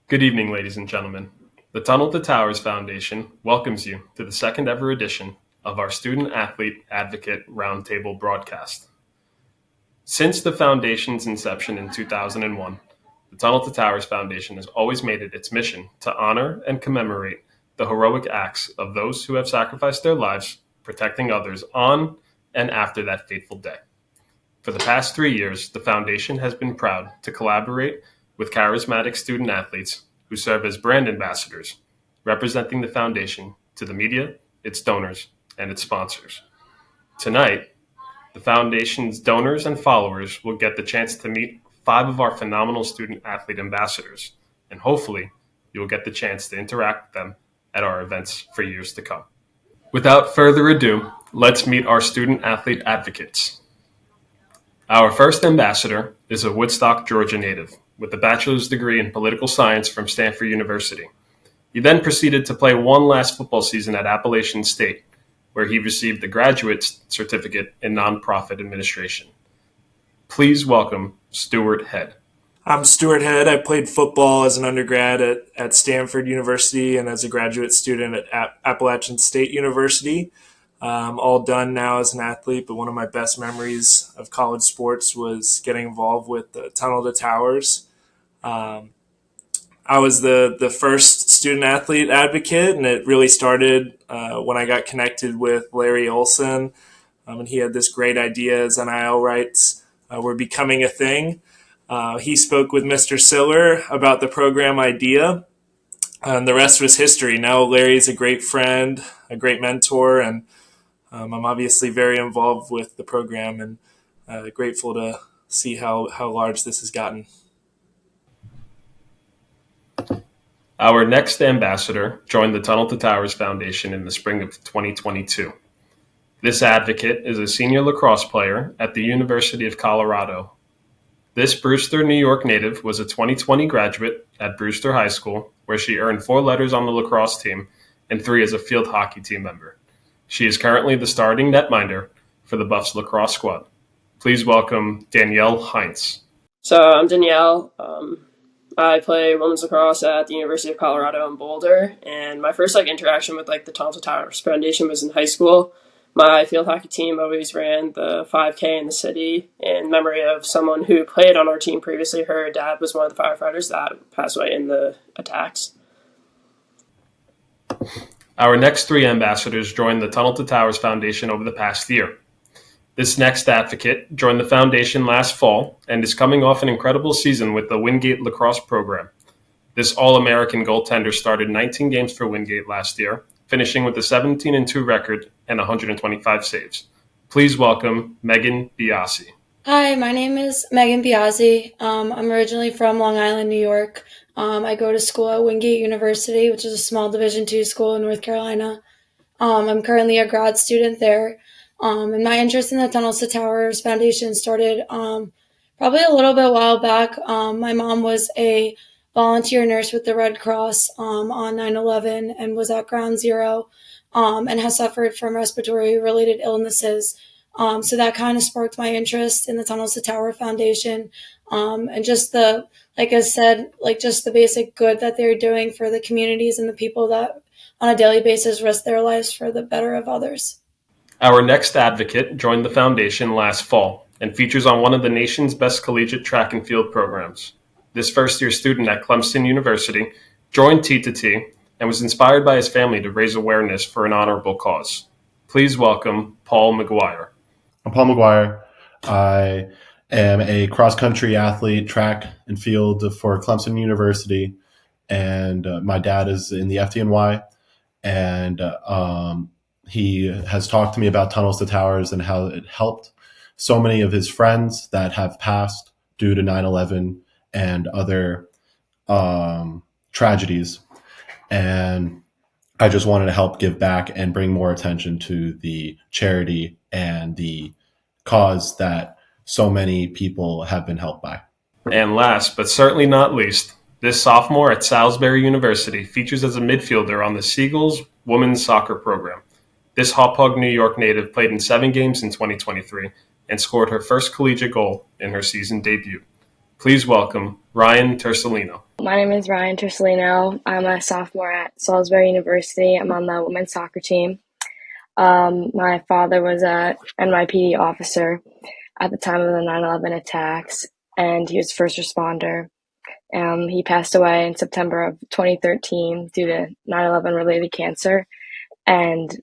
Good evening, ladies and gentlemen. The Tunnel to Towers Foundation welcomes you to the second ever edition of our Student Athlete Advocate Roundtable Broadcast. Since the Foundation's inception in 2001, the Tunnel to Towers Foundation has always made it its mission to honor and commemorate the heroic acts of those who have sacrificed their lives protecting others on and after that fateful day. For the past 3 years, the Foundation has been proud to collaborate with charismatic student athletes who serve as brand ambassadors, representing the Foundation to the media, its donors, and its sponsors. Tonight, the Foundation's donors and followers will get the chance to meet 5 of our phenomenal student athlete ambassadors, and hopefully, you'll get the chance to interact with them at our events for years to come. Without further ado, let's meet our student athlete advocates. Our first ambassador is a Woodstock, Georgia native with a bachelor's degree in political science from Stanford University. He then proceeded to play one last football season at Appalachian State, where he received a graduate certificate in nonprofit administration. Please welcome Stuart Head. I'm Stuart Head. I played football as an undergrad at Stanford University and as a graduate student at Appalachian State University. All done now as an athlete, but one of my best memories of college sports was getting involved with the Tunnel to Towers. I was the first student athlete advocate, and it really started when I got connected with Larry Olson, and he had this great idea as NIL rights were becoming a thing. He spoke with Mr. Siller about the program idea, and the rest was history. Now Larry's a great friend, a great mentor, and I'm obviously very involved with the program and grateful to see how large this has gotten. Our next ambassador joined the Tunnel to Towers Foundation in the spring of 2022. This advocate is a senior lacrosse player at the University of Colorado. This Brewster, New York native was a 2020 graduate at Brewster High School, where she earned 4 letters on the lacrosse team and 3 as a field hockey team member. She is currently the starting netminder for the Buffs lacrosse squad. Please welcome Danielle Heinz. So I'm Danielle. I play women's lacrosse at the University of Colorado in Boulder, and my first interaction with the Tunnel to Towers Foundation was in high school. My field hockey team always ran the 5K in the city in memory of someone who played on our team previously. Her dad was one of the firefighters that passed away in the attacks. Our next 3 ambassadors joined the Tunnel to Towers Foundation over the past year. This next advocate joined the foundation last fall and is coming off an incredible season with the Wingate lacrosse program. This All-American goaltender started 19 games for Wingate last year, finishing with a 17-2 record and 125 saves. Please welcome Megan Biasi. Hi, my name is Megan Biasi. I'm originally from Long Island, New York. I go to school at Wingate University, which is a small Division II school in North Carolina. I'm currently a grad student there. And my interest in the Tunnels to Towers Foundation started probably a little bit while back. My mom was a volunteer nurse with the Red Cross on 9/11 and was at Ground Zero and has suffered from respiratory-related illnesses. So that kind of sparked my interest in the Tunnels to Tower Foundation and just like I said, just the basic good that they're doing for the communities and the people that on a daily basis risk their lives for the better of others. Our next advocate joined the foundation last fall and features on one of the nation's best collegiate track and field programs. This first-year student at Clemson University joined T2T and was inspired by his family to raise awareness for an honorable cause. Please welcome Paul McGuire. I'm Paul McGuire. I am a cross-country athlete, track and field for Clemson University, and my dad is in the FDNY, and he has talked to me about Tunnels to Towers and how it helped so many of his friends that have passed due to 9/11 and other tragedies. And I just wanted to help give back and bring more attention to the charity and the cause that so many people have been helped by. And last, but certainly not least, this sophomore at Salisbury University features as a midfielder on the Seagulls women's soccer program. This Hauppauge, New York native played in 7 games in 2023 and scored her first collegiate goal in her season debut. Please welcome Ryan Tersolino. My name is Ryan Tersolino. I'm a sophomore at Salisbury University. I'm on the women's soccer team. My father was a NYPD officer at the time of the 9/11 attacks, and he was first responder. He passed away in September of 2013 due to 9/11 related cancer. And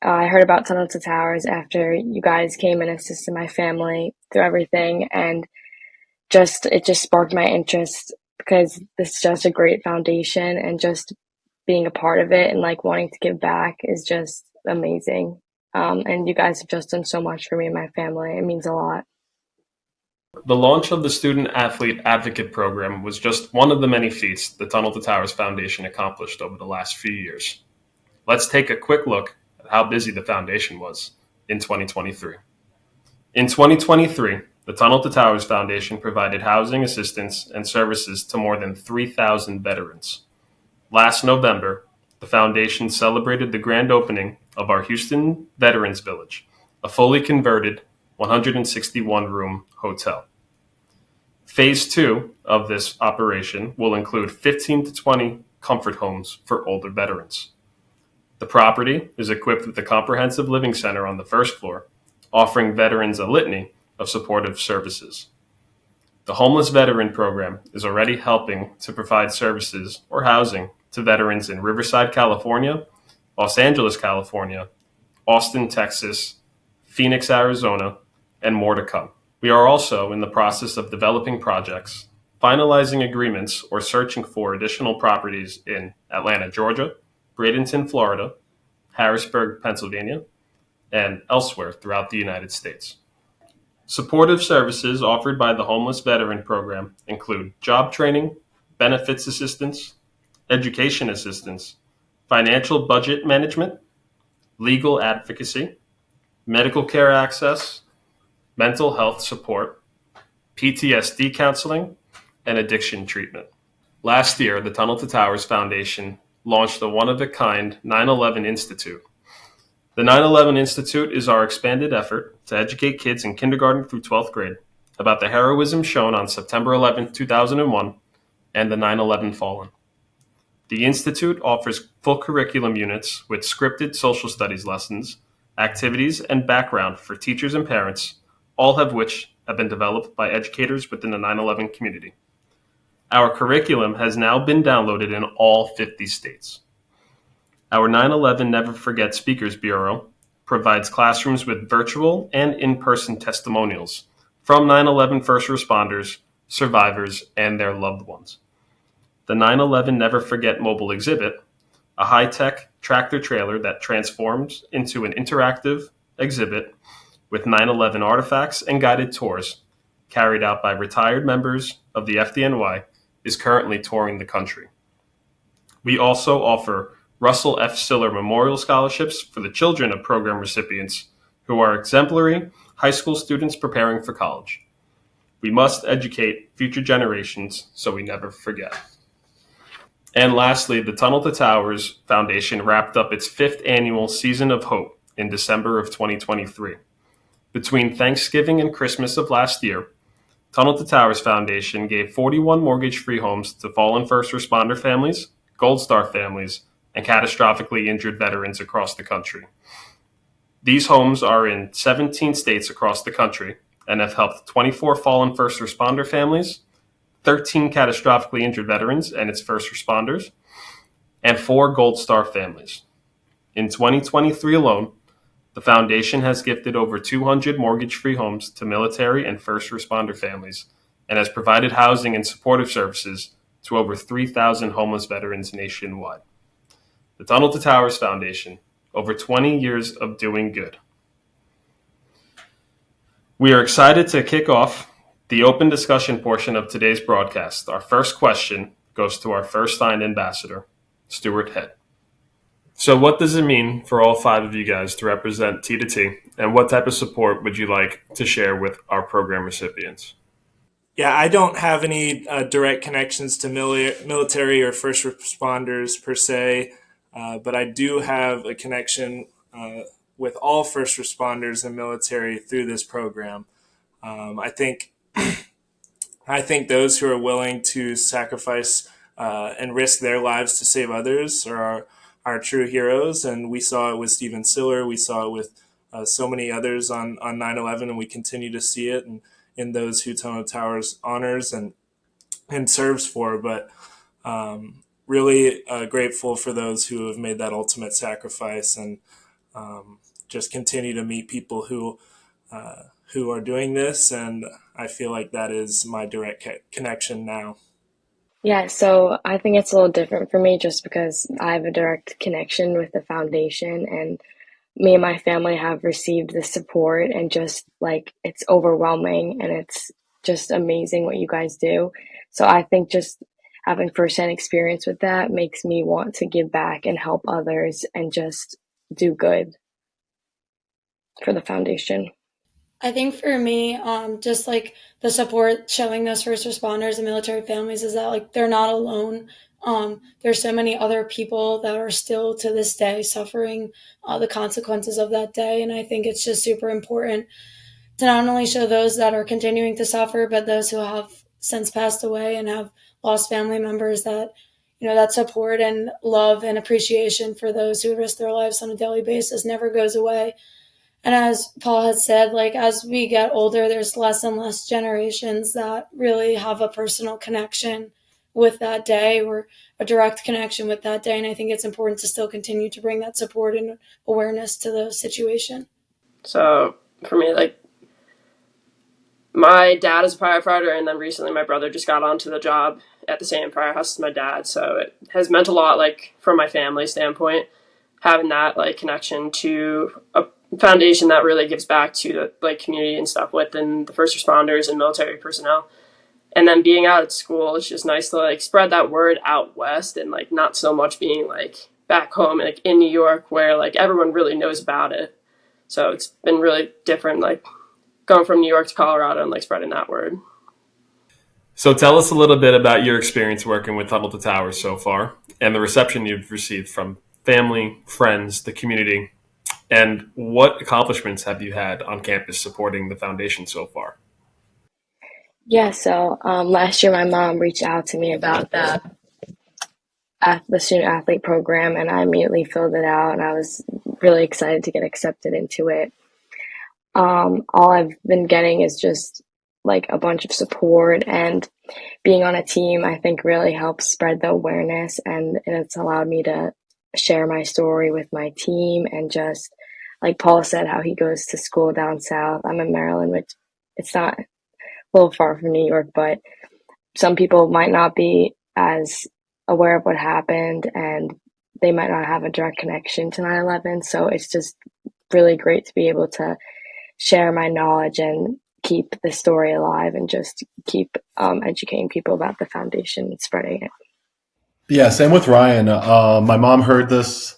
I heard about Tunnel to Towers after you guys came and assisted my family through everything, and it just sparked my interest because this is just a great foundation, and just being a part of it and like wanting to give back is just amazing. And you guys have just done so much for me and my family. It means a lot. The launch of the Student Athlete Advocate Program was just one of the many feats the Tunnel to Towers Foundation accomplished over the last few years. Let's take a quick look at how busy the foundation was in 2023. In 2023, the Tunnel to Towers Foundation provided housing assistance and services to more than 3,000 veterans. Last November, the foundation celebrated the grand opening of our Houston Veterans Village, a fully converted 161-room hotel. Phase 2 of this operation will include 15 to 20 comfort homes for older veterans. The property is equipped with a comprehensive living center on the first floor, offering veterans a litany of supportive services. The Homeless Veteran Program is already helping to provide services or housing to veterans in Riverside, California, Los Angeles, California, Austin, Texas, Phoenix, Arizona, and more to come. We are also in the process of developing projects, finalizing agreements, or searching for additional properties in Atlanta, Georgia, Bradenton, Florida, Harrisburg, Pennsylvania, and elsewhere throughout the United States. Supportive services offered by the Homeless Veteran Program include job training, benefits assistance, education assistance, financial budget management, legal advocacy, medical care access, mental health support, PTSD counseling, and addiction treatment. Last year, the Tunnel to Towers Foundation launched a one-of-a-kind 9/11 Institute. The 9/11 Institute is our expanded effort to educate kids in kindergarten through 12th grade about the heroism shown on September 11, 2001, and the 9/11 fallen. The Institute offers full curriculum units with scripted social studies lessons, activities, and background for teachers and parents, all of which have been developed by educators within the 9/11 community. Our curriculum has now been downloaded in all 50 states. Our 9/11 Never Forget Speakers Bureau provides classrooms with virtual and in-person testimonials from 9/11 first responders, survivors, and their loved ones. The 9/11 Never Forget mobile exhibit, a high-tech tractor trailer that transforms into an interactive exhibit with 9/11 artifacts and guided tours carried out by retired members of the FDNY, is currently touring the country. We also offer Russell F. Siller Memorial Scholarships for the children of program recipients who are exemplary high school students preparing for college. We must educate future generations so we never forget. And lastly, the Tunnel to Towers Foundation wrapped up its 5th annual Season of Hope in December of 2023. Between Thanksgiving and Christmas of last year, Tunnel to Towers Foundation gave 41 mortgage-free homes to fallen first responder families, Gold Star families, and catastrophically injured veterans across the country. These homes are in 17 states across the country and have helped 24 fallen first responder families, 13 catastrophically injured veterans and its first responders, and 4 Gold Star families. In 2023 alone, the foundation has gifted over 200 mortgage-free homes to military and first responder families and has provided housing and supportive services to over 3,000 homeless veterans nationwide. The Tunnel to Towers Foundation, over 20 years of doing good. We are excited to kick off the open discussion portion of today's broadcast. Our first question goes to our first signed ambassador, Stuart Head. So what does it mean for all 5 of you guys to represent T to T, and what type of support would you like to share with our program recipients? Yeah, I don't have any direct connections to military or first responders per se, but I do have a connection with all first responders and military through this program. I think I think those who are willing to sacrifice and risk their lives to save others are our true heroes. And we saw it with Steven Siller. We saw it with so many others on 9/11, and we continue to see it in those who Tunnel Towers honors and serves for. But really grateful for those who have made that ultimate sacrifice, and just continue to meet people who are doing this. And I feel like that is my direct connection now. Yeah, so I think it's a little different for me just because I have a direct connection with the foundation, and me and my family have received the support, and just like it's overwhelming and it's just amazing what you guys do. So I think just having firsthand experience with that makes me want to give back and help others and just do good for the foundation. I think for me, just like the support showing those first responders and military families is that like they're not alone. There's so many other people that are still to this day suffering the consequences of that day, and I think it's just super important to not only show those that are continuing to suffer, but those who have since passed away and have lost family members, that that support and love and appreciation for those who risk their lives on a daily basis never goes away. And as Paul had said, like as we get older, there's less and less generations that really have a personal connection with that day or a direct connection with that day. And I think it's important to still continue to bring that support and awareness to the situation. So for me, like my dad is a firefighter, and then recently my brother just got onto the job at the same firehouse as my dad. So it has meant a lot, like from my family standpoint, having that like connection to a foundation that really gives back to the like community and stuff within the first responders and military personnel. And then being out at school, it's just nice to like spread that word out west, and like not so much being like back home like in New York where like everyone really knows about it. So it's been really different, like going from New York to Colorado and like spreading that word. So tell us a little bit about your experience working with Tunnel to Towers so far and the reception you've received from family, friends, the community, and what accomplishments have you had on campus supporting the foundation so far? Yeah, so last year my mom reached out to me about the student athlete program, and I immediately filled it out, and I was really excited to get accepted into it. All I've been getting is just like a bunch of support, and being on a team, I think really helps spread the awareness, and it's allowed me to share my story with my team. And just like Paul said, how he goes to school down south. I'm in Maryland, which it's not a little far from New York, but some people might not be as aware of what happened, and they might not have a direct connection to 9/11. So it's just really great to be able to share my knowledge and keep the story alive, and just keep educating people about the foundation and spreading it. Yeah, same with Ryan. My mom heard this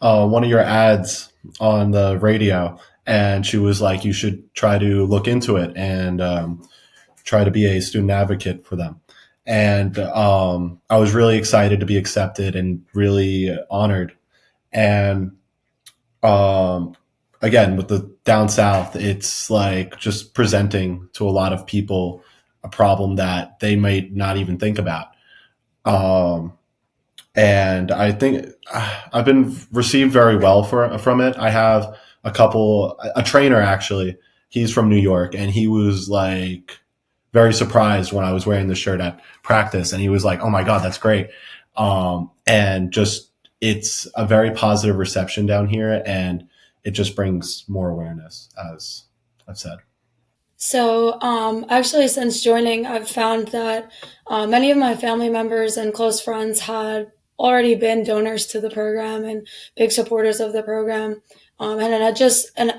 one of your ads on the radio, and she was like, "You should try to look into it and try to be a student advocate for them." And I was really excited to be accepted and really honored. And um, again, with the down south, it's like just presenting to a lot of people a problem that they might not even think about. Um, and I think I've been received very well from it. I have a trainer actually. He's from New York, and he was like very surprised when I was wearing the shirt at practice, and he was like, "Oh my god, that's great!" And just it's a very positive reception down here, and it just brings more awareness, as I've said. So, actually, since joining, I've found that many of my family members and close friends had already been donors to the program and big supporters of the program, and it had just an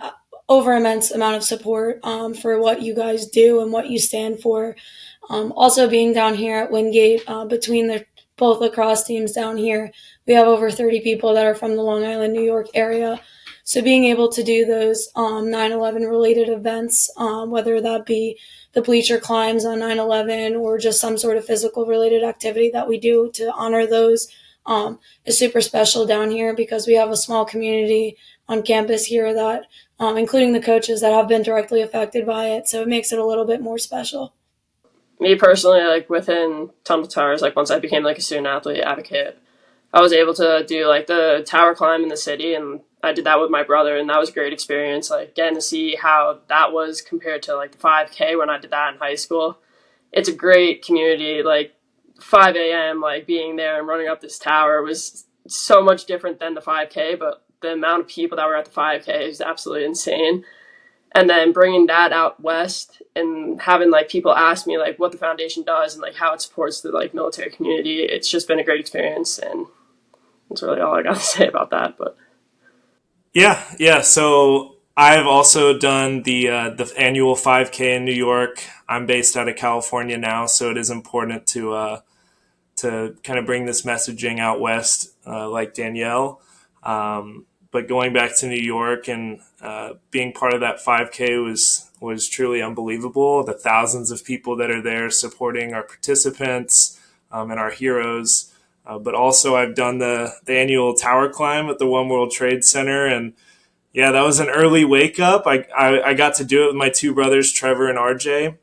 over immense amount of support for what you guys do and what you stand for. Also, being down here at Wingate, between the both lacrosse teams down here, we have over 30 people that are from the Long Island, New York area. So being able to do those 9/11 related events, whether that be the bleacher climbs on 9/11 or just some sort of physical related activity that we do to honor those, is super special down here because we have a small community on campus here that, including the coaches that have been directly affected by it. So it makes it a little bit more special. me personally, like within Tunnel Towers, like once I became like a student athlete advocate, I was able to do like the tower climb in the city, and I did that with my brother, and that was a great experience. Like getting to see how that was compared to like the 5K when I did that in high school. It's a great community. Like 5 a.m. like being there and running up this tower was so much different than the 5K, but the amount of people that were at the 5K is absolutely insane. And then bringing that out west and having like people ask me like what the foundation does and like how it supports the like military community, it's just been a great experience, and that's really all I got to say about that. But Yeah. So I've also done the annual 5K in New York. I'm based out of California now, so it is important to kind of bring this messaging out west, like Danielle. But going back to New York and being part of that 5K was truly unbelievable. The thousands of people that are there supporting our participants and our heroes. But also, I've done the annual tower climb at the One World Trade Center, and yeah, that was an early wake up. I got to do it with my two brothers, Trevor and RJ.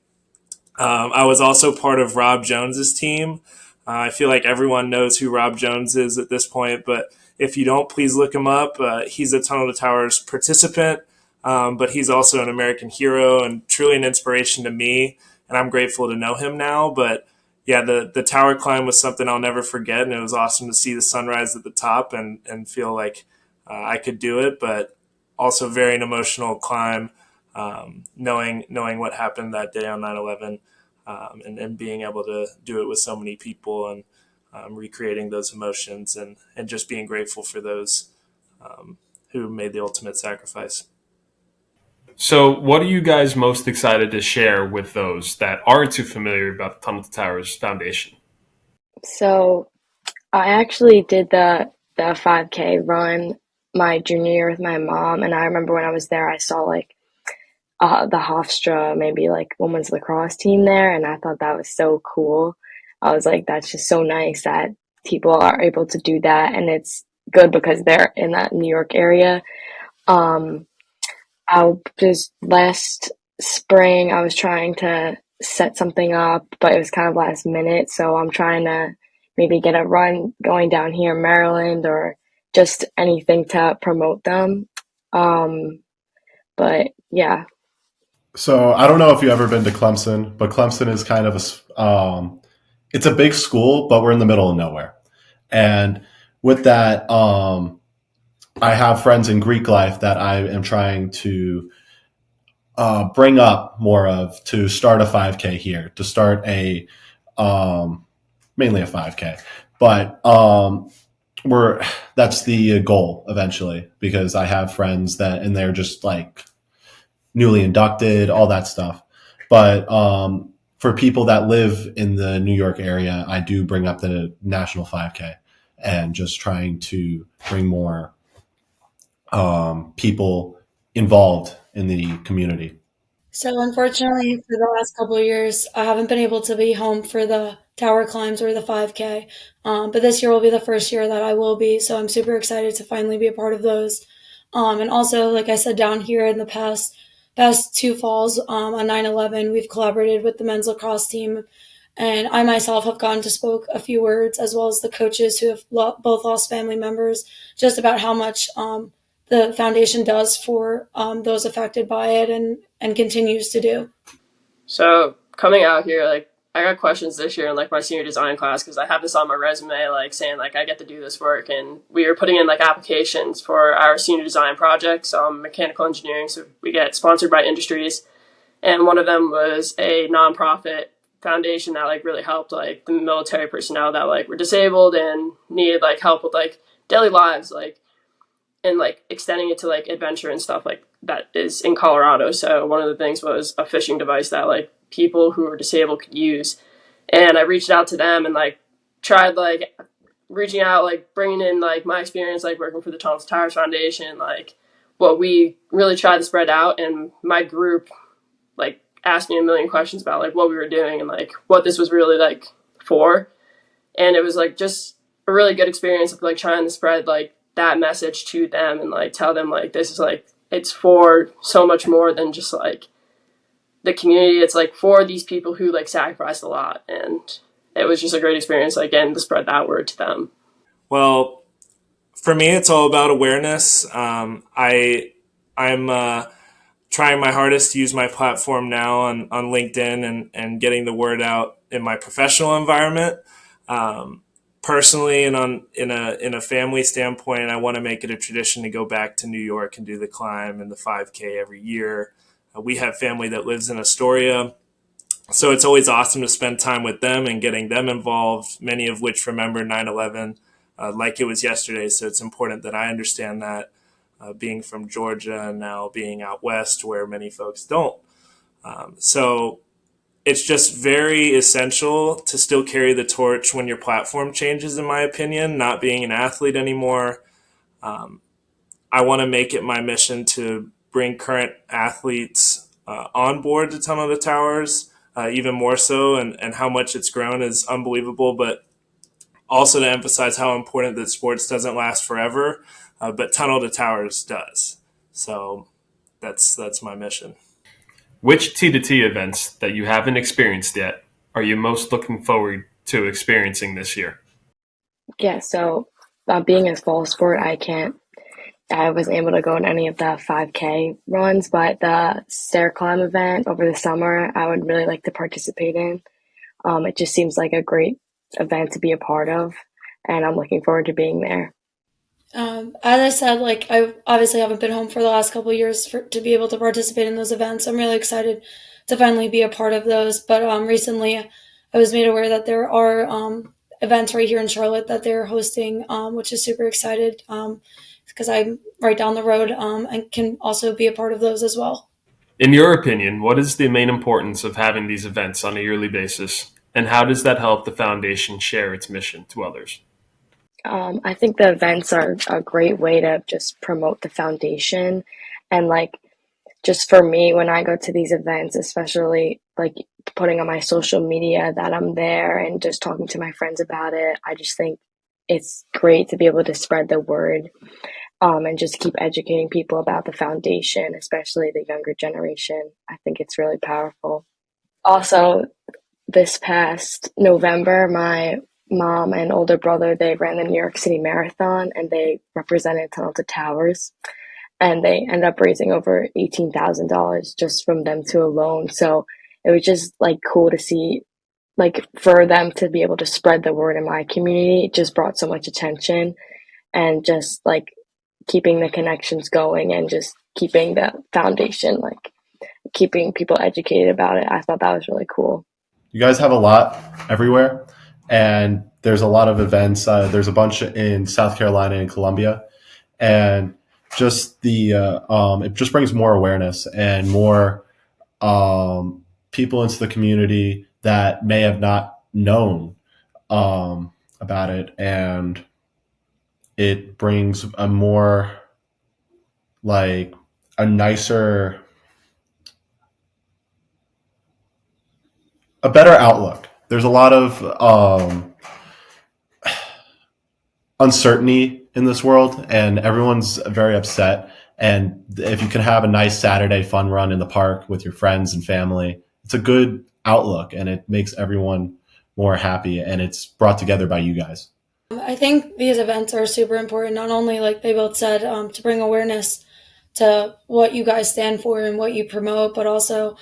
I was also part of Rob Jones's team. I feel like everyone knows who Rob Jones is at this point, but if you don't, please look him up. He's a Tunnel to Towers participant, but he's also an American hero and truly an inspiration to me. And I'm grateful to know him now. But yeah, the tower climb was something I'll never forget, and it was awesome to see the sunrise at the top and feel like I could do it. But also very an emotional climb, knowing what happened that day on 9/11, and being able to do it with so many people and recreating those emotions and just being grateful for those who made the ultimate sacrifice. So, what are you guys most excited to share with those that aren't too familiar about the Tunnel to Towers Foundation? So I actually did the 5K run my junior year with my mom, and I remember when I was there, I saw like the Hofstra, maybe like women's lacrosse team there, and I thought that was so cool. I was like, that's just so nice that people are able to do that, and it's good because they're in that New York area. Um, I just last spring I was trying to set something up, but it was kind of last minute, so I'm trying to maybe get a run going down here in Maryland or just anything to promote them. Um, but yeah. So I don't know if you've ever been to Clemson, but Clemson is kind of it's a big school, but we're in the middle of nowhere. And with that, I have friends in Greek life that I am trying to bring up more of to start a 5K here, to start mainly a 5K, but that's the goal eventually, because I have friends and they're just like newly inducted, all that stuff. But for people that live in the New York area, I do bring up the National 5K and just trying to bring more people involved in the community. So unfortunately, for the last couple of years, I haven't been able to be home for the tower climbs or the 5K. But this year will be the first year that I will be, so I'm super excited to finally be a part of those. And also, like I said, down here in the past two falls on 9/11, we've collaborated with the men's lacrosse team, and I myself have gone to spoke a few words, as well as the coaches who have both lost family members, just about how much the foundation does for those affected by it and continues to do. so coming out here, like I got questions this year in like my senior design class because I have this on my resume, like saying like I get to do this work, and we were putting in like applications for our senior design project. So I'm mechanical engineering, so we get sponsored by industries, and one of them was a nonprofit foundation that like really helped like the military personnel that like were disabled and needed like help with like daily lives, like and like extending it to like adventure and stuff like that is in Colorado. So one of the things was a fishing device that like people who are disabled could use. And I reached out to them and like tried like reaching out, like bringing in like my experience, like working for the Thomas Towers Foundation, like what we really tried to spread out. And my group like asked me a million questions about like what we were doing and like what this was really like for. And it was like just a really good experience of like trying to spread like that message to them and like tell them like this is like it's for so much more than just like the community. It's like for these people who like sacrificed a lot, and it was just a great experience, like, again, to spread that word to them. Well, for me, it's all about awareness. I'm trying my hardest to use my platform now on LinkedIn and getting the word out in my professional environment. Personally, and in a family standpoint, I want to make it a tradition to go back to New York and do the climb and the 5K every year. We have family that lives in Astoria, so it's always awesome to spend time with them and getting them involved, many of which remember 9/11 like it was yesterday. So it's important that I understand that, being from Georgia and now being out west where many folks don't. So it's just very essential to still carry the torch when your platform changes, in my opinion, not being an athlete anymore. I want to make it my mission to bring current athletes on board to Tunnel to Towers, even more so, and how much it's grown is unbelievable, but also to emphasize how important that sports doesn't last forever, but Tunnel to Towers does. So that's my mission. Which T2T events that you haven't experienced yet are you most looking forward to experiencing this year? Yeah, so being a fall sport, I wasn't able to go on any of the 5K runs, but the stair climb event over the summer, I would really like to participate in. It just seems like a great event to be a part of, and I'm looking forward to being there. As I said, like I obviously haven't been home for the last couple of years to be able to participate in those events. I'm really excited to finally be a part of those. But recently, I was made aware that there are events right here in Charlotte that they're hosting, which is super excited because I'm right down the road and can also be a part of those as well. In your opinion, what is the main importance of having these events on a yearly basis, and how does that help the foundation share its mission to others? I think the events are a great way to just promote the foundation, and like just for me, when I go to these events, especially like putting on my social media that I'm there and just talking to my friends about it, I just think it's great to be able to spread the word, and just keep educating people about the foundation, especially the younger generation. I think it's really powerful. Also, this past November, my mom and older brother, they ran the New York City Marathon and they represented Tunnel to Towers, and they ended up raising over $18,000 just from them two alone. So it was just like cool to see, like for them to be able to spread the word in my community. It just brought so much attention, and just like keeping the connections going and just keeping the foundation, like keeping people educated about it. I thought that was really cool. You guys have a lot everywhere, and there's a lot of events. There's a bunch in South Carolina and Columbia, and just it just brings more awareness and more people into the community that may have not known about it, and it brings a more like a nicer, a better outlook. There's a lot of uncertainty in this world, and everyone's very upset. And if you can have a nice Saturday fun run in the park with your friends and family, it's a good outlook, and it makes everyone more happy. And it's brought together by you guys. I think these events are super important, not only like they both said, to bring awareness to what you guys stand for and what you promote, but also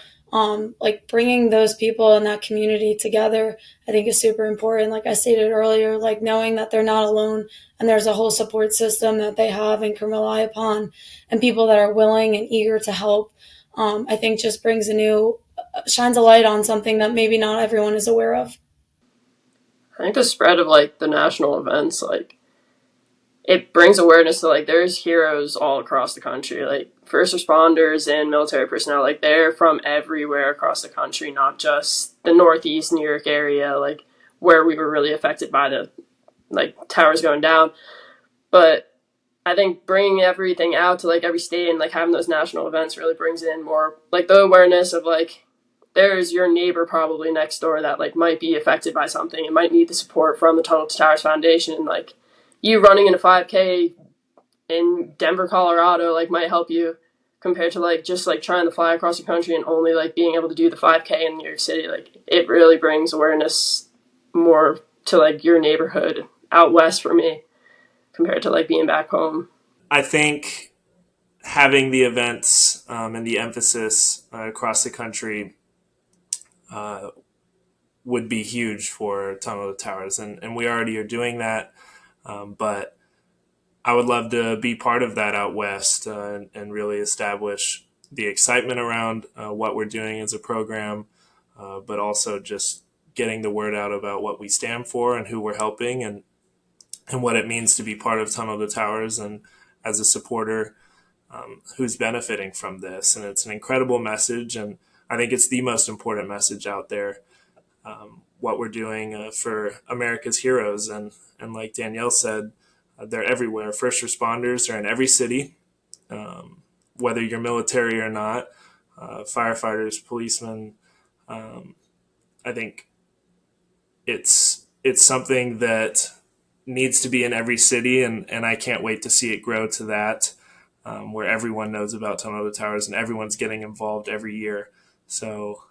like bringing those people in that community together, I think is super important. Like I stated earlier, like knowing that they're not alone and there's a whole support system that they have and can rely upon, and people that are willing and eager to help, I think just shines a light on something that maybe not everyone is aware of. I think the spread of like the national events, like it brings awareness to like there's heroes all across the country, like first responders and military personnel, like they're from everywhere across the country, not just the Northeast New York area, like where we were really affected by the like towers going down. But I think bringing everything out to like every state and like having those national events really brings in more like the awareness of like there's your neighbor probably next door that like might be affected by something and might need the support from the Tunnel to Towers Foundation. Like you running in a 5K in Denver, Colorado, like might help you compared to like just like trying to fly across the country and only like being able to do the 5K in New York City. Like it really brings awareness more to like your neighborhood out west for me compared to like being back home. I think having the events and the emphasis across the country would be huge for Tunnel to Towers, and we already are doing that. But I would love to be part of that out west and really establish the excitement around what we're doing as a program, but also just getting the word out about what we stand for and who we're helping and what it means to be part of Tunnel to Towers and as a supporter who's benefiting from this. And it's an incredible message, and I think it's the most important message out there, what we're doing for America's heroes. And like Danielle said, they're everywhere. First responders are in every city, whether you're military or not, firefighters, policemen. I think it's something that needs to be in every city, and I can't wait to see it grow to that, where everyone knows about Tunnel to Towers and everyone's getting involved every year. So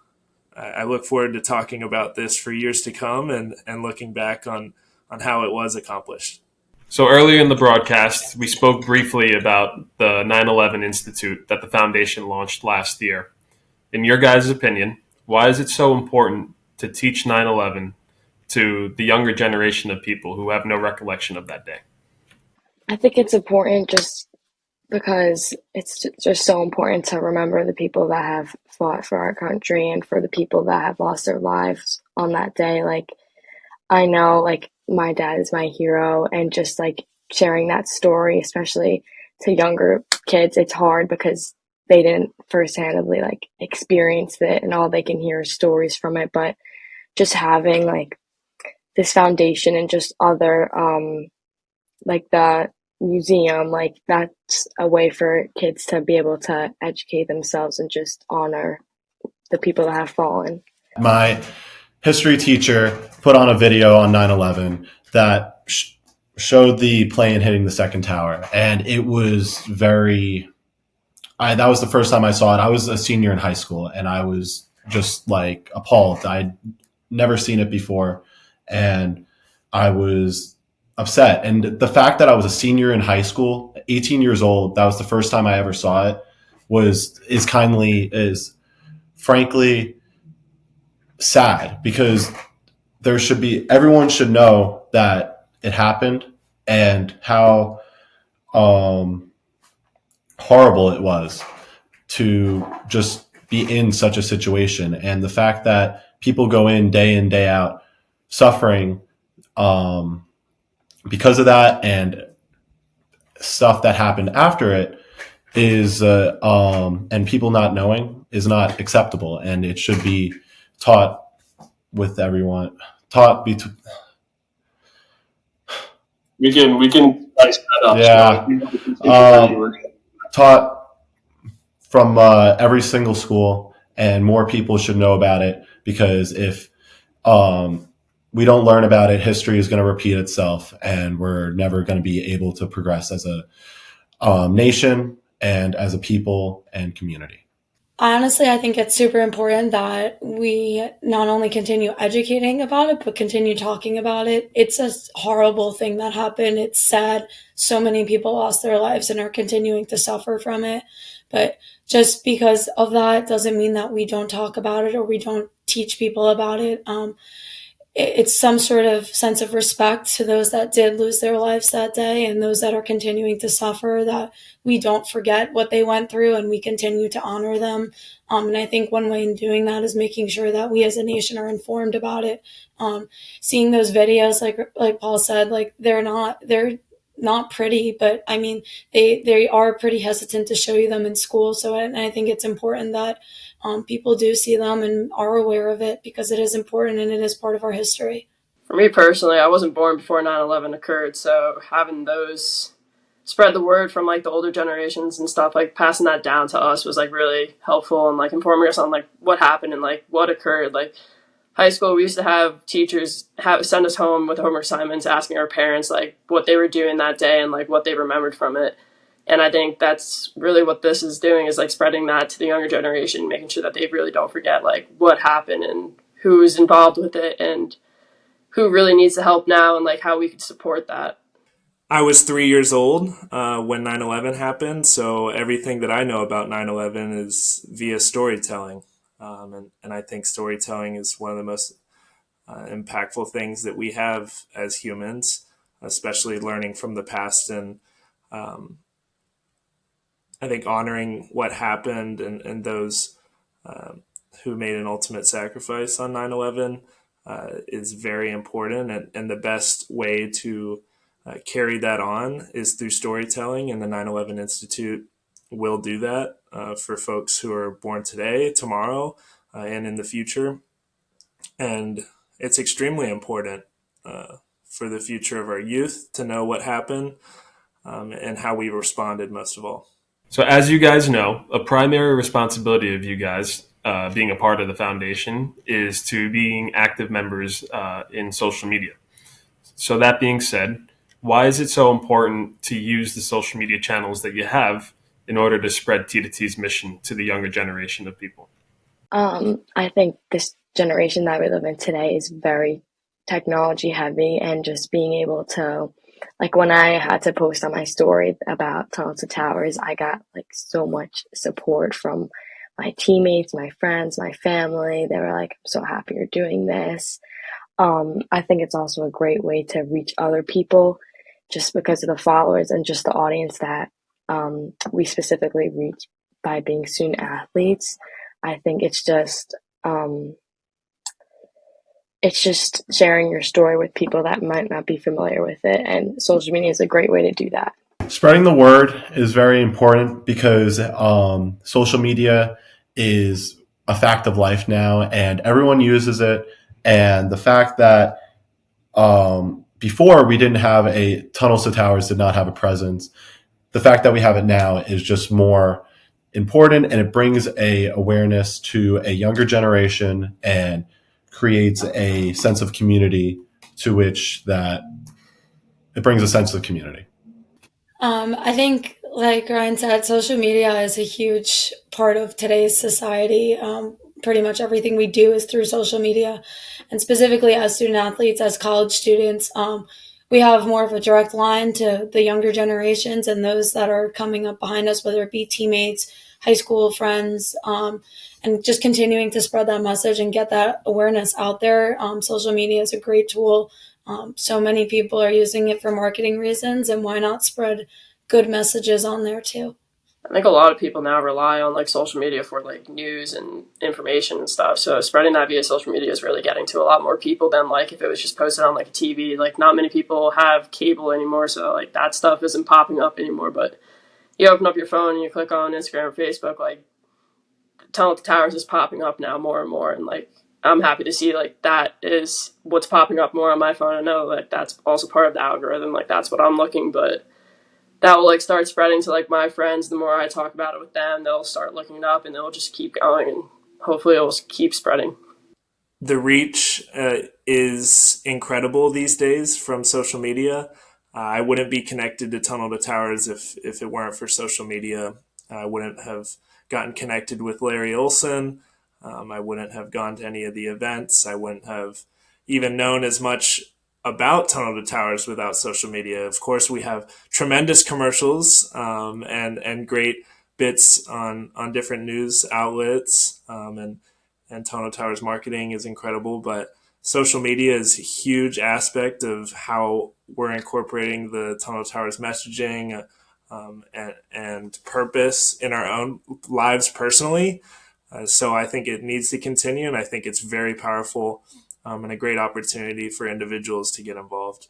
I look forward to talking about this for years to come and looking back on how it was accomplished. So earlier in the broadcast, we spoke briefly about the 9/11 Institute that the foundation launched last year. In your guys' opinion, why is it so important to teach 9/11 to the younger generation of people who have no recollection of that day? I think it's important just because it's just so important to remember the people that have fought for our country and for the people that have lost their lives on that day. Like, I know, like, my dad is my hero, and just like sharing that story, especially to younger kids, it's hard because they didn't firsthandly like experience it, and all they can hear is stories from it. But just having like this foundation and just other like the museum, like that's a way for kids to be able to educate themselves and just honor the people that have fallen. My history teacher put on a video on 9/11 that showed the plane hitting the second tower, and it was that was the first time I saw it. I was a senior in high school, and I was just like appalled. I'd never seen it before, and I was upset. And the fact that I was a senior in high school, 18 years old, that was the first time I ever saw it, is frankly sad, because everyone should know that it happened and how horrible it was to just be in such a situation. And the fact that people go in, day out, suffering because of that, and stuff that happened after it is, and people not knowing, is not acceptable. And it should be taught with everyone. We can spice that up. Yeah. Taught from every single school, and more people should know about it, because if we don't learn about it, history is going to repeat itself, and we're never going to be able to progress as a nation and as a people and community. Honestly, I think it's super important that we not only continue educating about it, but continue talking about it. It's a horrible thing that happened. It's sad. So many people lost their lives and are continuing to suffer from it. But just because of that doesn't mean that we don't talk about it or we don't teach people about it. It's some sort of sense of respect to those that did lose their lives that day and those that are continuing to suffer, that we don't forget what they went through and we continue to honor them. And I think one way in doing that is making sure that we as a nation are informed about it. Seeing those videos, like Paul said, like they're not pretty, but I mean, they are pretty hesitant to show you them in school. So I think it's important that people do see them and are aware of it, because it is important and it is part of our history. For me personally, I wasn't born before 9/11 occurred, so having those spread the word from like the older generations and stuff, like passing that down to us was like really helpful, and like informing us on like what happened and like what occurred. Like high school, we used to have teachers send us home with homework assignments asking our parents like what they were doing that day and like what they remembered from it. And I think that's really what this is doing, is like spreading that to the younger generation, making sure that they really don't forget like what happened and who's involved with it and who really needs the help now and like how we could support that. I was 3 years old when 9/11 happened, so everything that I know about 9/11 is via storytelling. And I think storytelling is one of the most impactful things that we have as humans, especially learning from the past. And um, I think honoring what happened and those um, who made an ultimate sacrifice on 9/11 is very important. And the best way to carry that on is through storytelling. And the 9/11 Institute will do that for folks who are born today, tomorrow, and in the future. And it's extremely important for the future of our youth to know what happened and how we responded, most of all. So, as you guys know, a primary responsibility of you guys being a part of the foundation is to being active members in social media. So, that being said, why is it so important to use the social media channels that you have in order to spread T2T's mission to the younger generation of people? I think this generation that we live in today is very technology heavy, and just being able to, like, when I had to post on my story about Tunnel to Towers, I got like so much support from my teammates, my friends, my family. They were like, I'm so happy you're doing this. I think it's also a great way to reach other people just because of the followers and just the audience that we specifically reach by being student athletes. I think it's just sharing your story with people that might not be familiar with it, and social media is a great way to do that. Spreading the word is very important because social media is a fact of life now, and everyone uses it. And the fact that before we didn't have Tunnels to Towers did not have a presence, the fact that we have it now is just more important, and it brings a awareness to a younger generation and creates a sense of community to which that it brings a sense of community. I think, like Ryan said, social media is a huge part of today's society. Pretty much everything we do is through social media. And specifically as student athletes, as college students, we have more of a direct line to the younger generations and those that are coming up behind us, whether it be teammates, high school friends, and just continuing to spread that message and get that awareness out there. Social media is a great tool. So many people are using it for marketing reasons, and why not spread good messages on there too? I think a lot of people now rely on like social media for like news and information and stuff. So spreading that via social media is really getting to a lot more people than like if it was just posted on like a TV. Like not many people have cable anymore, so like that stuff isn't popping up anymore. But you open up your phone and you click on Instagram or Facebook, like Tunnel to Towers is popping up now more and more, and like I'm happy to see like that is what's popping up more on my phone. I know like that's also part of the algorithm, like that's what I'm looking, but that will like start spreading to like my friends. The more I talk about it with them, they'll start looking it up and they'll just keep going, and hopefully it will keep spreading. The reach is incredible these days from social media. I wouldn't be connected to Tunnel to Towers if it weren't for social media. I wouldn't have gotten connected with Larry Olson. I wouldn't have gone to any of the events. I wouldn't have even known as much about Tunnel to Towers without social media. Of course, we have tremendous commercials and great bits on different news outlets, and Tunnel to Towers marketing is incredible. But social media is a huge aspect of how we're incorporating the Tunnel to Towers messaging and purpose in our own lives personally. So I think it needs to continue, and I think it's very powerful and a great opportunity for individuals to get involved.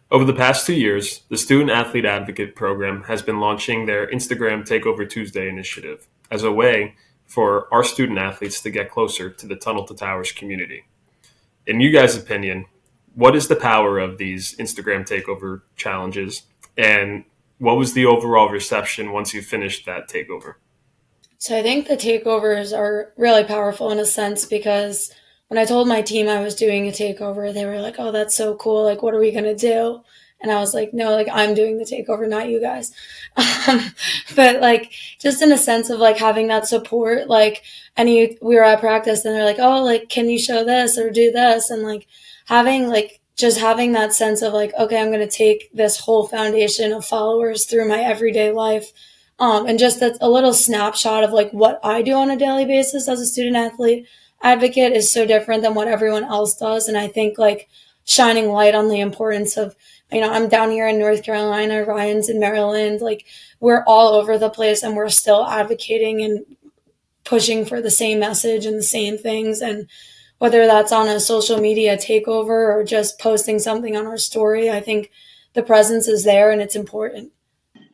Over the past 2 years, the Student Athlete Advocate Program has been launching their Instagram Takeover Tuesday initiative as a way for our student athletes to get closer to the Tunnel to Towers community. In you guys' opinion, what is the power of these Instagram Takeover challenges, and what was the overall reception once you finished that takeover? So I think the takeovers are really powerful in a sense because when I told my team I was doing a takeover, they were like, oh, that's so cool. Like, what are we going to do? And I was like, no, like I'm doing the takeover, not you guys. But like just in a sense of like having that support, like we were at practice and they're like, oh, like can you show this or do this? And like having that sense of like, okay, I'm going to take this whole foundation of followers through my everyday life. And just that's a little snapshot of like what I do on a daily basis as a student athlete advocate is so different than what everyone else does. And I think like shining light on the importance of, I'm down here in North Carolina, Ryan's in Maryland, like we're all over the place and we're still advocating and pushing for the same message and the same things. And whether that's on a social media takeover or just posting something on our story, I think the presence is there and it's important.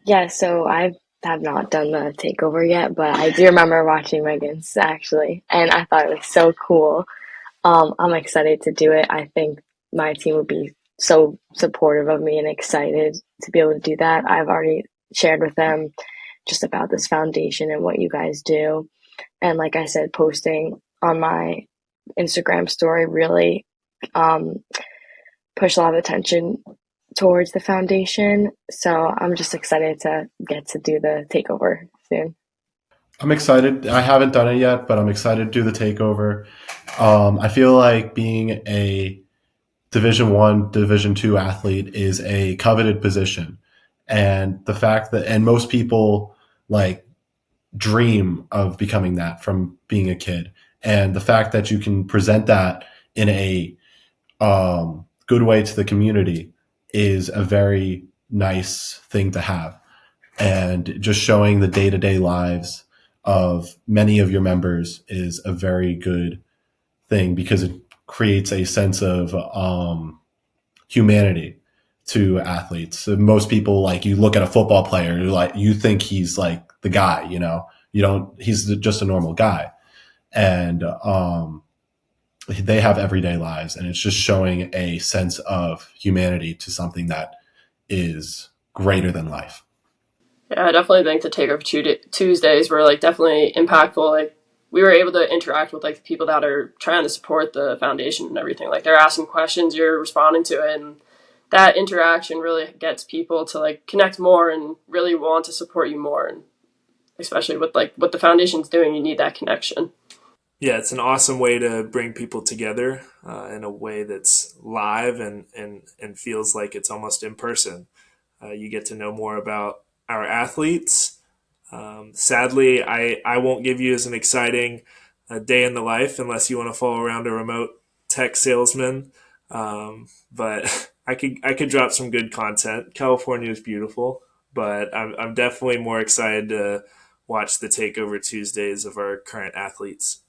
Yeah, so I have not done the takeover yet, but I do remember watching Megan's actually, and I thought it was so cool. I'm excited to do it. I think my team would be so supportive of me and excited to be able to do that. I've already shared with them just about this foundation and what you guys do. And like I said, posting on my Instagram story really pushed a lot of attention towards the foundation. So I'm just excited to get to do the takeover soon. I'm excited. I haven't done it yet, but I'm excited to do the takeover. I feel like being a Division I, Division II athlete is a coveted position, and the fact that most people like dream of becoming that from being a kid, and the fact that you can present that in a good way to the community is a very nice thing to have, and just showing the day-to-day lives of many of your members is a very good thing because it creates a sense of humanity to athletes. So most people, like, you look at a football player, you think he's like the guy, he's just a normal guy. And they have everyday lives, and it's just showing a sense of humanity to something that is greater than life. Yeah, I definitely think the Takeover Tuesdays were like definitely impactful. Like we were able to interact with like the people that are trying to support the foundation and everything. Like they're asking questions, you're responding to it, and that interaction really gets people to like connect more and really want to support you more. And especially with like what the foundation's doing, you need that connection. Yeah, it's an awesome way to bring people together in a way that's live and feels like it's almost in person. You get to know more about our athletes. Sadly, I won't give you as an exciting day in the life unless you want to follow around a remote tech salesman. But I could drop some good content. California is beautiful, but I'm definitely more excited to watch the Takeover Tuesdays of our current athletes.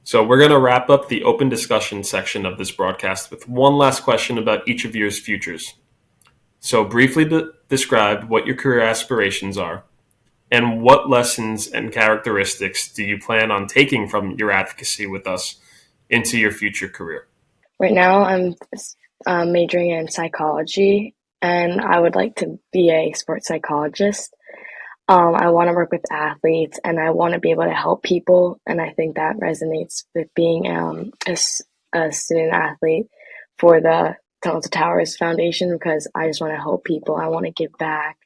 So we're going to wrap up the open discussion section of this broadcast with one last question about each of your futures. So briefly describe what your career aspirations are, and what lessons and characteristics do you plan on taking from your advocacy with us into your future career? Right now, I'm majoring in psychology, and I would like to be a sports psychologist. I want to work with athletes, and I want to be able to help people, and I think that resonates with being a student athlete for the Tunnel to Towers Foundation, because I just want to help people. I want to give back.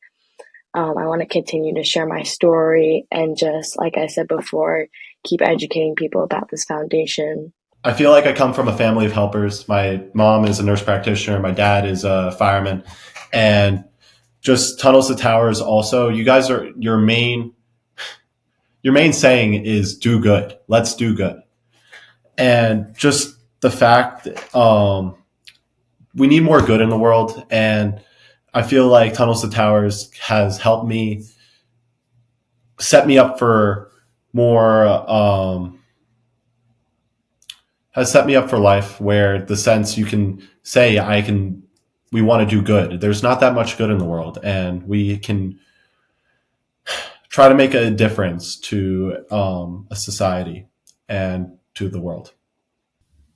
I want to continue to share my story and just, like I said before, keep educating people about this foundation. I feel like I come from a family of helpers. My mom is a nurse practitioner. My dad is a fireman. And just Tunnels to Towers also, you guys are, your main saying is do good. Let's do good. And just the fact we need more good in the world. And I feel like Tunnels to Towers has helped me set me up for more, has set me up for life, where the sense you can say, we want to do good. There's not that much good in the world, and we can try to make a difference to a society and to the world.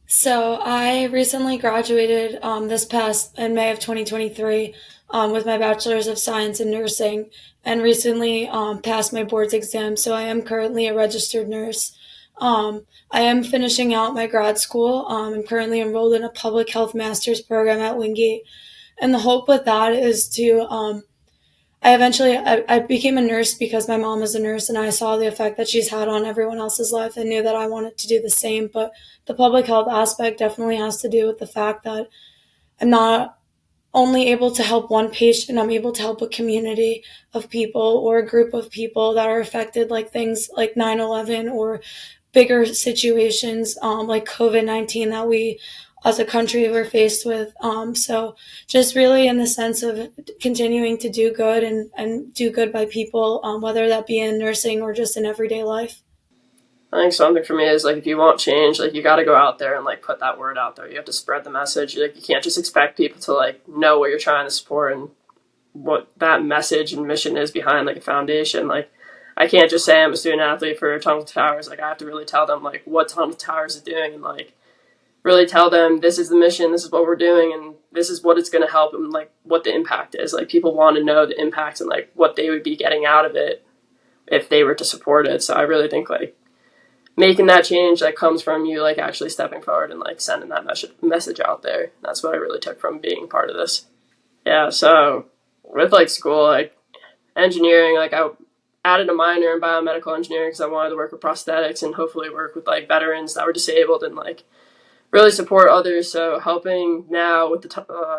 So I recently graduated this past in May of 2023 with my Bachelor's of Science in Nursing, and recently passed my boards exam. So I am currently a registered nurse. I am finishing out my grad school. I'm currently enrolled in a public health master's program at Wingate, And the hope with that is to I became a nurse because my mom is a nurse, and I saw the effect that she's had on everyone else's life and knew that I wanted to do the same. But the public health aspect definitely has to do with the fact that I'm not only able to help one patient, I'm able to help a community of people or a group of people that are affected, like things like 9/11 or bigger situations like COVID-19 that we as a country were faced with. So just really in the sense of continuing to do good and do good by people, whether that be in nursing or just in everyday life. I think something for me is like, if you want change, like you got to go out there and like put that word out there. You have to spread the message. Like you can't just expect people to like know what you're trying to support and what that message and mission is behind like a foundation. Like I can't just say I'm a student athlete for Tunnel to Towers. Like I have to really tell them like what Tunnel to Towers is doing, and like really tell them this is the mission, this is what we're doing, and this is what it's going to help, and like what the impact is. Like people want to know the impact and like what they would be getting out of it if they were to support it. So I really think like making that change that comes from you like actually stepping forward and like sending that message out there. That's what I really took from being part of this. Yeah, so with like school, like engineering, like I added a minor in biomedical engineering because I wanted to work with prosthetics and hopefully work with like veterans that were disabled and like really support others. So helping now with the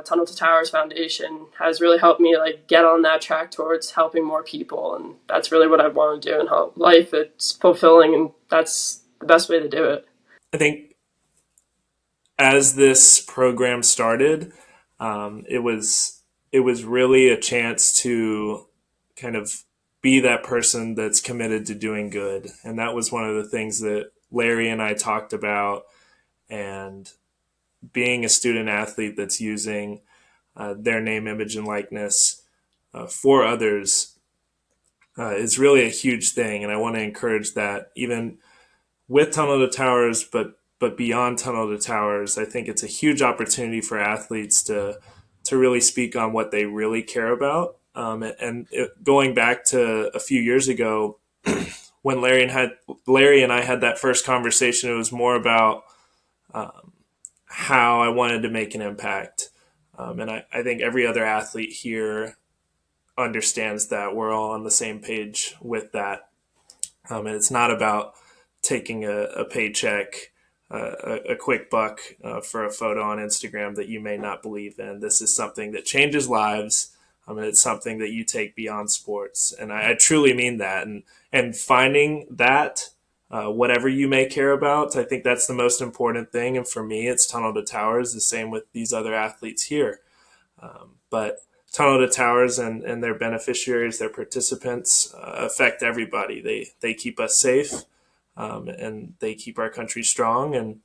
Tunnel to Towers Foundation has really helped me like get on that track towards helping more people, and that's really what I want to do in life. It's fulfilling, and that's the best way to do it. I think as this program started, it was really a chance to kind of be that person that's committed to doing good, and that was one of the things that Larry and I talked about. And being a student athlete that's using their name, image, and likeness for others is really a huge thing. And I want to encourage that even with Tunnel to Towers, but beyond Tunnel to Towers. I think it's a huge opportunity for athletes to really speak on what they really care about. Going back to a few years ago, when Larry and I had that first conversation, it was more about how I wanted to make an impact. And I think every other athlete here understands that we're all on the same page with that. And it's not about taking a paycheck, a quick buck for a photo on Instagram that you may not believe in. This is something that changes lives. And it's something that you take beyond sports. And I truly mean that. And finding that, whatever you may care about, I think that's the most important thing. And for me, it's Tunnel to Towers, the same with these other athletes here. But Tunnel to Towers and their beneficiaries, their participants, affect everybody. They keep us safe, and they keep our country strong.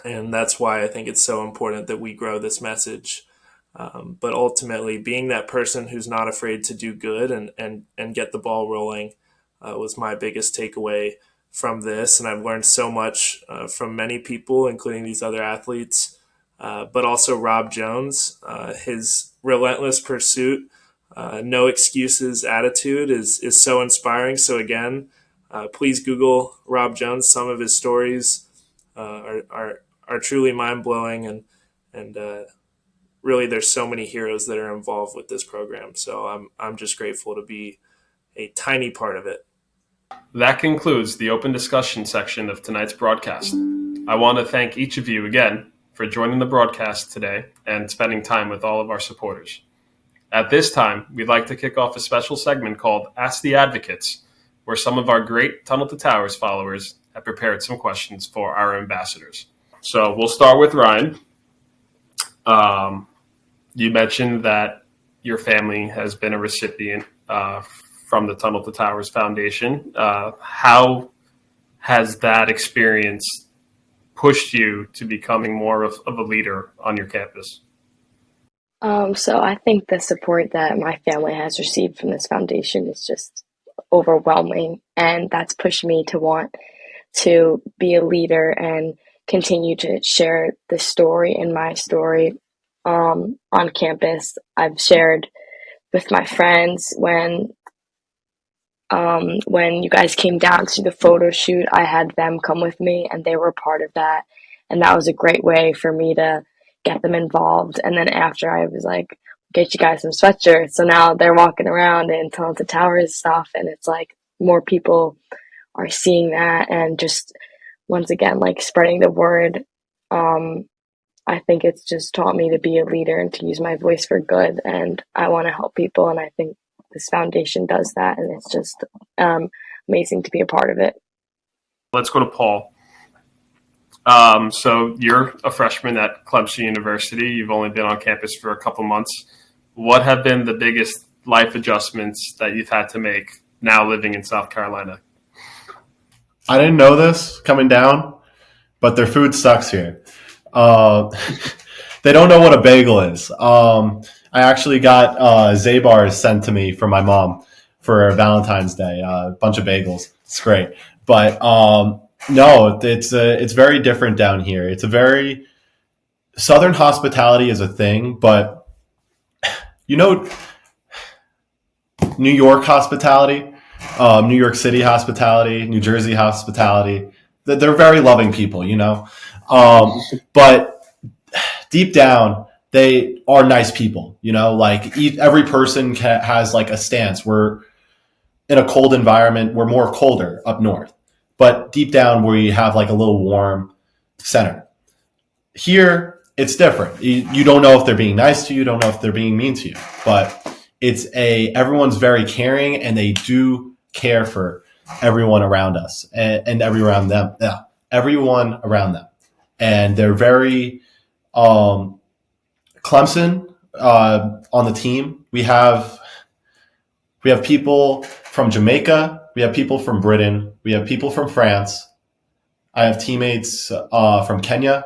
And that's why I think it's so important that we grow this message. But ultimately, being that person who's not afraid to do good and get the ball rolling was my biggest takeaway from this. And I've learned so much from many people, including these other athletes, but also Rob Jones. His relentless pursuit, no excuses attitude is so inspiring. So again, please Google Rob Jones. Some of his stories are truly mind-blowing, and really, there's so many heroes that are involved with this program. So I'm just grateful to be a tiny part of it. That concludes the open discussion section of tonight's broadcast. I want to thank each of you again for joining the broadcast today and spending time with all of our supporters. At this time, we'd like to kick off a special segment called Ask the Advocates, where some of our great Tunnel to Towers followers have prepared some questions for our ambassadors. So we'll start with Ryan. You mentioned that your family has been a recipient from the Tunnel to Towers Foundation. How has that experience pushed you to becoming more of a leader on your campus? So I think the support that my family has received from this foundation is just overwhelming, and that's pushed me to want to be a leader and continue to share the story and my story on campus. I've shared with my friends when you guys came down to the photo shoot, I had them come with me, and they were part of that. And that was a great way for me to get them involved. And then after I was like, get you guys some sweatshirts. So now they're walking around in Tunnel to Towers stuff. And it's like more people are seeing that and just once again, like spreading the word. I think it's just taught me to be a leader and to use my voice for good. And I want to help people. And I think this foundation does that. And it's just amazing to be a part of it. Let's go to Paul. So you're a freshman at Clemson University. You've only been on campus for a couple months. What have been the biggest life adjustments that you've had to make now living in South Carolina? I didn't know this coming down, but their food sucks here. They don't know what a bagel is. I actually got Zabars sent to me from my mom for Valentine's Day, a bunch of bagels. It's great. But no, it's very different down here. It's a very Southern hospitality is a thing, but New York hospitality, New York City hospitality, New Jersey hospitality, they're very loving people, but deep down, they are nice people, like every person has like a stance. We're in a cold environment. We're more colder up north, but deep down we have like a little warm center. Here, it's different. You don't know if they're being nice to you. You don't know if they're being mean to you, but everyone's very caring and they do care for everyone around us and everyone around them. And they're very, Clemson, on the team, we have people from Jamaica, we have people from Britain, we have people from France. I have teammates from Kenya,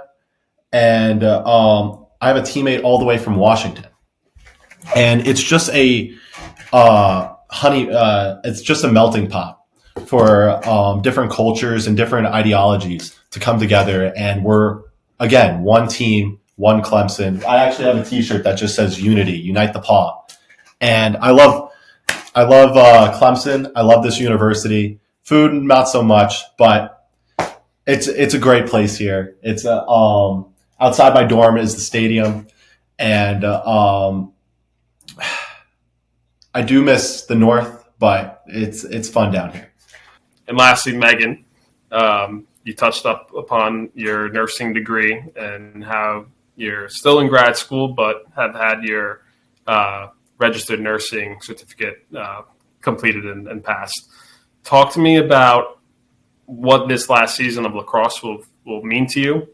and I have a teammate all the way from Washington. And it's just it's just a melting pot for different cultures and different ideologies to come together. And we're, again, one team, one Clemson. I actually have a T-shirt that just says "Unity, Unite the Paw," and I love Clemson. I love this university. Food, not so much, but it's a great place here. It's outside my dorm is the stadium, and I do miss the North, but it's fun down here. And lastly, Megan, you touched upon your nursing degree and how you're still in grad school, but have had your registered nursing certificate completed and passed. Talk to me about what this last season of lacrosse will mean to you,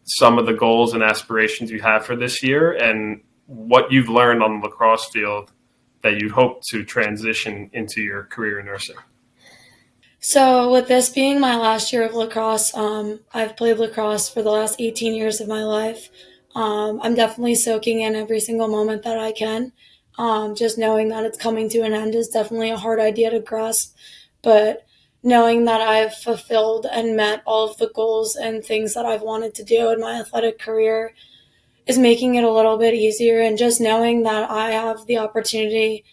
some of the goals and aspirations you have for this year, and what you've learned on the lacrosse field that you hope to transition into your career in nursing. So with this being my last year of lacrosse, I've played lacrosse for the last 18 years of my life. I'm definitely soaking in every single moment that I can. Just knowing that it's coming to an end is definitely a hard idea to grasp, but knowing that I've fulfilled and met all of the goals and things that I've wanted to do in my athletic career is making it a little bit easier. And just knowing that I have the opportunity,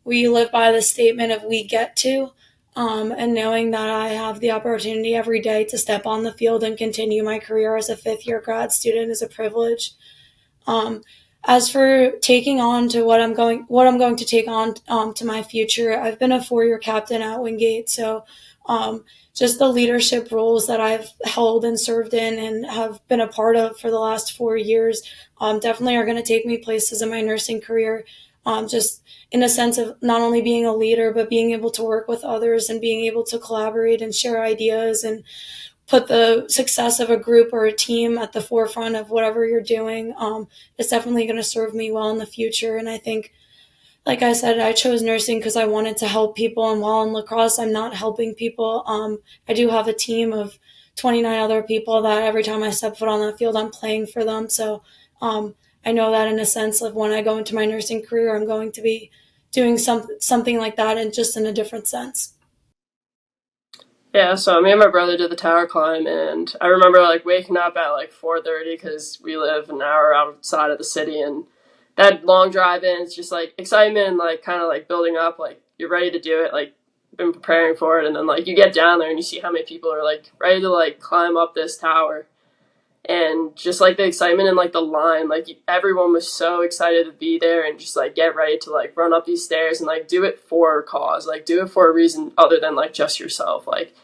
we live by the statement of "we get to," and knowing that I have the opportunity every day to step on the field and continue my career as a fifth-year grad student is a privilege. As for taking on to what I'm going to take on to my future, I've been a 4-year captain at Wingate, so just the leadership roles that I've held and served in and have been a part of for the last 4 years definitely are going to take me places in my nursing career, just in a sense of not only being a leader, but being able to work with others and being able to collaborate and share ideas and put the success of a group or a team at the forefront of whatever you're doing. It's definitely going to serve me well in the future. And I think, like I said, I chose nursing because I wanted to help people. And while in lacrosse, I'm not helping people. I do have a team of 29 other people that every time I step foot on the field, I'm playing for them. So I know that in a sense of when I go into my nursing career, I'm going to be doing something like that and just in a different sense. Yeah, so me and my brother did the tower climb, and I remember waking up at 4:30 because we live an hour outside of the city, and that long drive in, it's just excitement and kind of building up, you're ready to do it, been preparing for it, and then you get down there and you see how many people are ready to climb up this tower, And just like the excitement and like the line, like everyone was so excited to be there and just like get ready to like run up these stairs and like do it for a cause, like do it for a reason other than like just yourself. Like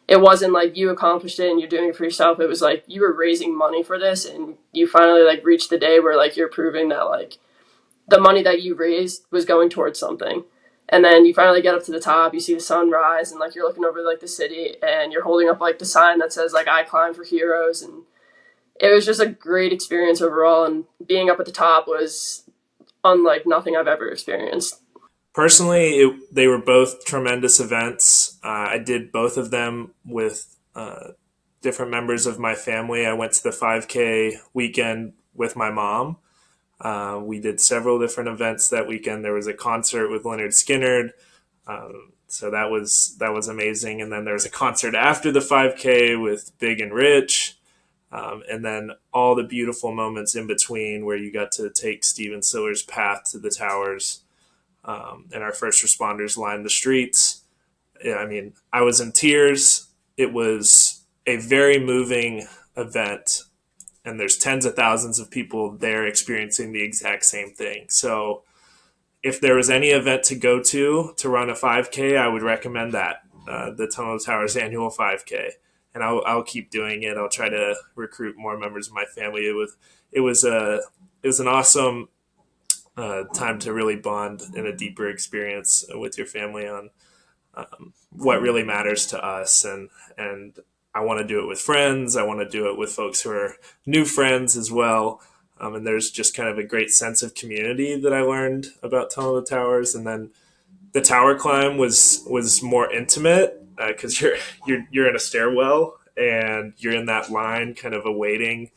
it wasn't like you accomplished it and you're doing it for yourself. It was like you were raising money for this, and you finally like reached the day where like you're proving that like the money that you raised was going towards something. And then you finally get up to the top, you see the sun rise, and like you're looking over like the city, and you're holding up like the sign that says like I climb for heroes. And it was just a great experience overall, and being up at the top was unlike nothing I've ever experienced. Personally, they were both tremendous events. I did both of them with different members of my family. I went to the 5K weekend with my mom. We did several different events that weekend. There was a concert with Leonard Skinner, so that was amazing. And then there was a concert after the 5K with Big and Rich, and then all the beautiful moments in between where you got to take Steven Siller's path to the towers, and our first responders lined the streets. Yeah, I mean, I was in tears. It was a very moving event, and there's tens of thousands of people there experiencing the exact same thing. So if there was any event to go to run a 5K, I would recommend that, the Tunnel to Towers annual 5K. And I'll keep doing it. I'll try to recruit more members of my family. It was an awesome time to really bond in a deeper experience with your family on what really matters to us. And I want to do it with friends. I want to do it with folks who are new friends as well. And there's just kind of a great sense of community that I learned about Tunnel to Towers. And then the tower climb was more intimate because you're in a stairwell and you're in that line kind of awaiting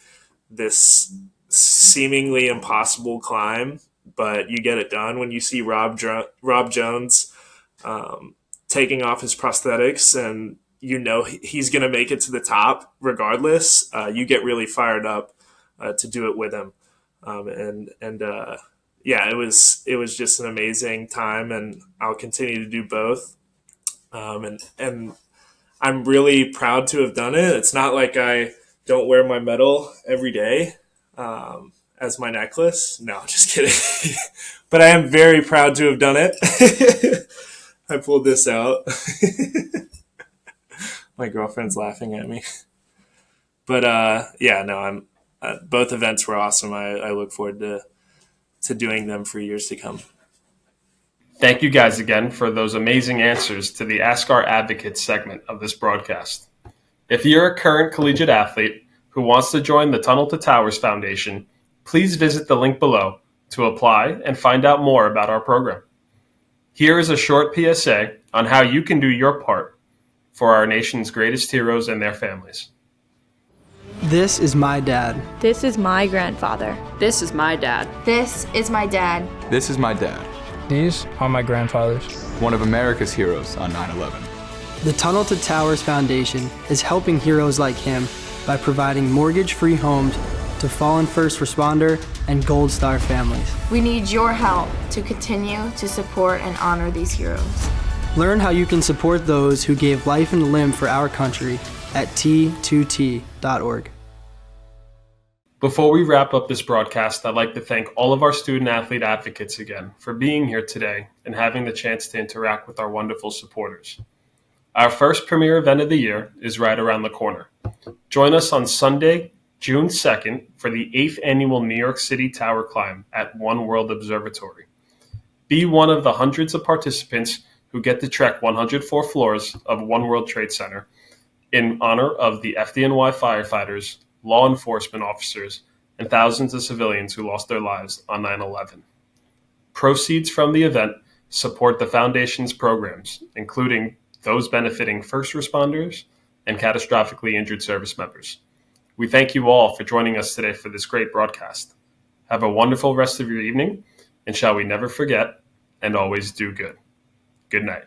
this seemingly impossible climb, but you get it done when you see Rob Jones taking off his prosthetics, and you know he's going to make it to the top regardless. You get really fired up to do it with him, yeah, it was just an amazing time, and I'll continue to do both. And I'm really proud to have done it. It's not like I don't wear my medal every day as my necklace. No, just kidding. But I am very proud to have done it. I pulled this out. My girlfriend's laughing at me. But yeah, no, I'm both events were awesome. I look forward to doing them for years to come. Thank you guys again for those amazing answers to the Ask Our Advocates segment of this broadcast. If you're a current collegiate athlete who wants to join the Tunnel to Towers Foundation, please visit the link below to apply and find out more about our program. Here is a short PSA on how you can do your part for our nation's greatest heroes and their families. This is my dad. This is my grandfather. This is my dad. This is my dad. This is my dad. These are my grandfathers. One of America's heroes on 9/11. The Tunnel to Towers Foundation is helping heroes like him by providing mortgage-free homes to fallen first responder and Gold Star families. We need your help to continue to support and honor these heroes. Learn how you can support those who gave life and limb for our country at t2t.org. Before we wrap up this broadcast, I'd like to thank all of our student-athlete advocates again for being here today and having the chance to interact with our wonderful supporters. Our first premier event of the year is right around the corner. Join us on Sunday, June 2nd for the 8th annual New York City Tower Climb at One World Observatory. Be one of the hundreds of participants who get to trek 104 floors of One World Trade Center in honor of the FDNY firefighters, law enforcement officers, and thousands of civilians who lost their lives on 9/11. Proceeds from the event support the Foundation's programs, including those benefiting first responders and catastrophically injured service members. We thank you all for joining us today for this great broadcast. Have a wonderful rest of your evening, and shall we never forget and always do good. Good night.